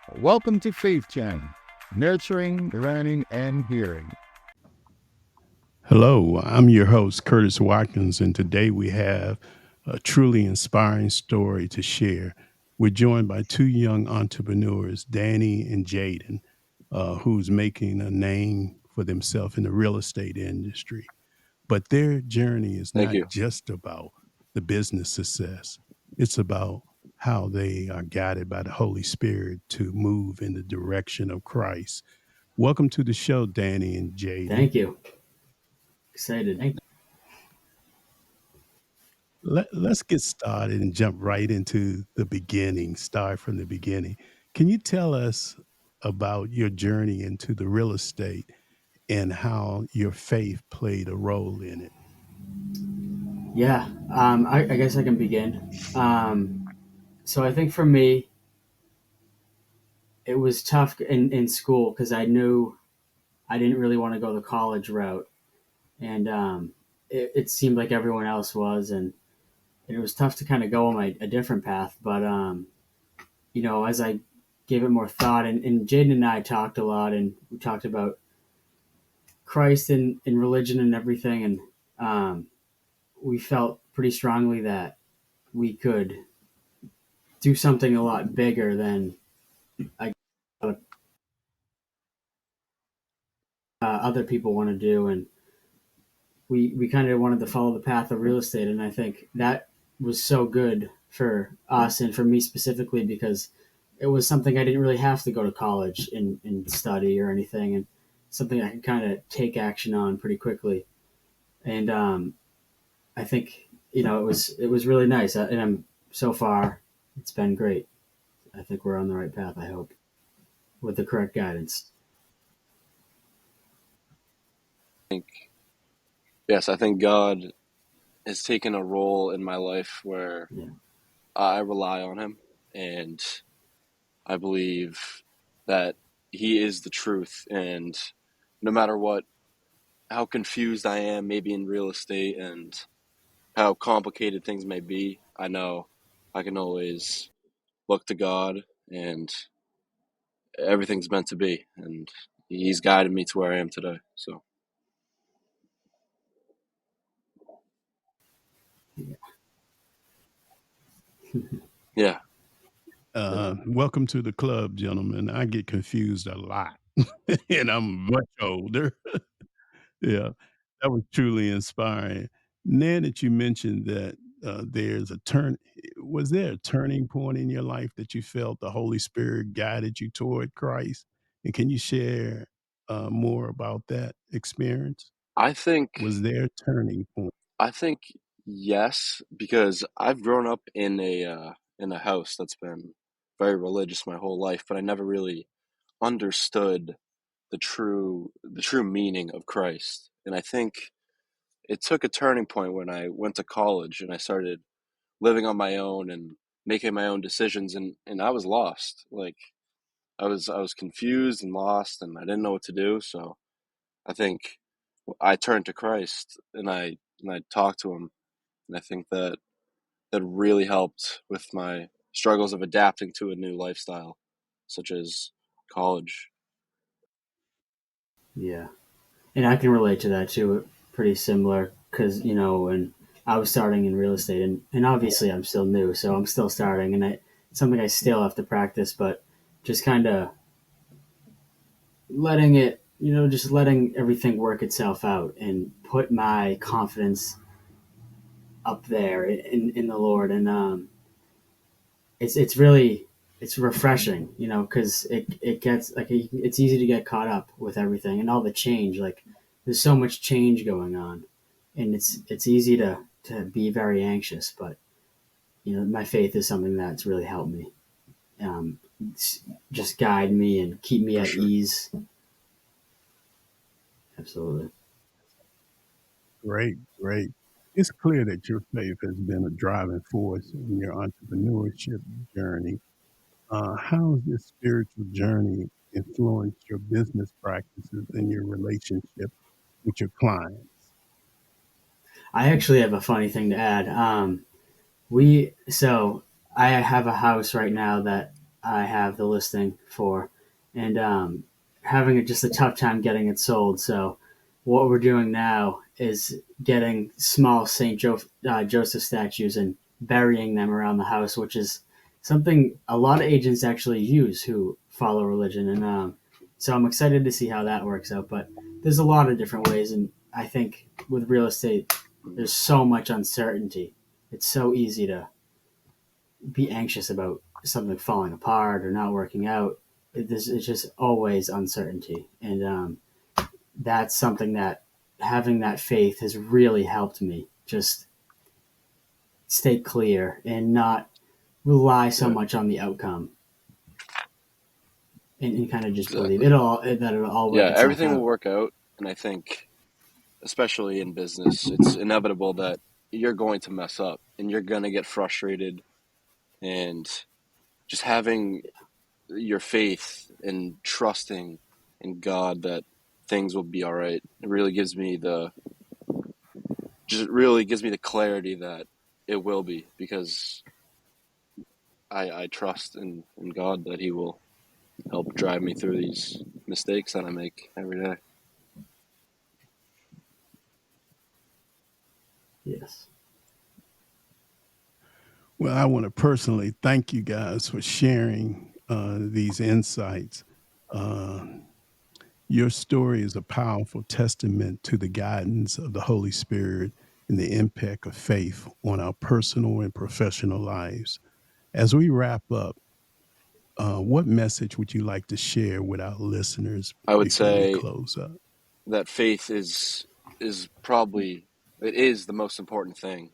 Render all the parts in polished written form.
Welcome to Faith Jam, nurturing, learning, and hearing. Hello, I'm your host, Curtis Watkins, and today we have a truly inspiring story to share. We're joined by two young entrepreneurs, Danny and Jaden, who's making a name for themselves in the real estate industry. But their journey is Thank not you. just about the business success, it's about how they are guided by the Holy Spirit to move in the direction of Christ. Welcome to the show, Danny and Jaden. Thank you. Excited. Let's get started and jump right into the beginning, start from the beginning. Can you tell us about your journey into the real estate and how your faith played a role in it? Yeah. I guess I can begin. So I think for me, it was tough in school because I knew I didn't really want to go the college route, and it seemed like everyone else was, and it was tough to kind of go on a different path. But as I gave it more thought, and Jaden and I talked a lot, and we talked about Christ and religion and everything, and we felt pretty strongly that we could do something a lot bigger than other people want to do, and we kind of wanted to follow the path of real estate, and I think that was so good for us and for me specifically because it was something I didn't really have to go to college and study or anything, and something I could kind of take action on pretty quickly. And I think it was really nice, and I'm so far it's been great. I think we're on the right path. I hope with the correct guidance. I think, yes, I think God has taken a role in my life where Yeah. I rely on Him, and I believe that He is the truth. And no matter what, how confused I am, maybe in real estate, and how complicated things may be, I know I can always look to God, and everything's meant to be. And He's guided me to where I am today. So, yeah. Welcome to the club, gentlemen. I get confused a lot, and I'm much older. Yeah, that was truly inspiring. Now that you mentioned that there's a turn, was there a turning point in your life that you felt the Holy Spirit guided you toward Christ? And can you share more about that experience? I think Was there a turning point? I think yes, because I've grown up in a house that's been very religious my whole life, but I never really understood the true meaning of Christ. And I think it took a turning point when I went to college and I started living on my own and making my own decisions, and I was lost. Like I was confused and lost, and I didn't know what to do. So I think I turned to Christ, and I talked to him, and I think that really helped with my struggles of adapting to a new lifestyle, such as college. Yeah. And I can relate to that too. Pretty similar because when I was starting in real estate, and obviously I'm still new, so I'm still starting, and it's something I still have to practice. But just kind of letting it, just letting everything work itself out, and put my confidence up there in the Lord, and it's really it's refreshing, because it gets like it's easy to get caught up with everything and all the change. Like there's so much change going on, and it's easy to be very anxious. But my faith is something that's really helped me, um, just guide me and keep me For at sure. ease. Absolutely. Great, great. It's clear that your faith has been a driving force in your entrepreneurship journey. How has this spiritual journey influenced your business practices and your relationship with your clients? I actually have a funny thing to add. We so I have a house right now that I have the listing for, and having just a tough time getting it sold. So what we're doing now is getting small Joseph statues and burying them around the house, which is something a lot of agents actually use who follow religion. And so I'm excited to see how that works out. But there's a lot of different ways. And I think with real estate, there's so much uncertainty. It's so easy to be anxious about something falling apart or not working out. It's just always uncertainty. And that's something that having that faith has really helped me just stay clear and not rely so much on the outcome, and kind of just believe that it'll all work itself everything out. will work out. And I think, especially in business, it's inevitable that you're going to mess up and you're going to get frustrated. And just having your faith and trusting in God that things will be all right, it really gives me the clarity that it will be, because I trust in God that He will help drive me through these mistakes that I make every day. Yes. Well, I want to personally thank you guys for sharing these insights. Your story is a powerful testament to the guidance of the Holy Spirit and the impact of faith on our personal and professional lives. As we wrap up, what message would you like to share with our listeners I would before we say close up? that faith is probably, it is the most important thing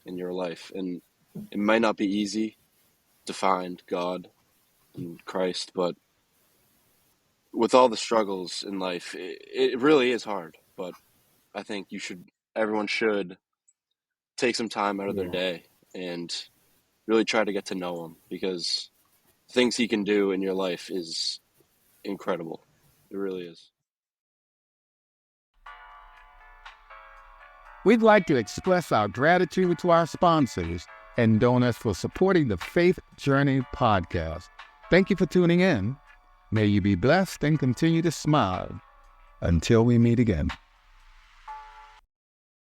in your life. And it might not be easy to find God and Christ, but with all the struggles in life, it really is hard. But I think everyone should take some time out of their Yeah. day and really try to get to know Him, because things He can do in your life is incredible. It really is. We'd like to express our gratitude to our sponsors and donors for supporting the Faith Journey podcast. Thank you for tuning in. May you be blessed and continue to smile. Until we meet again.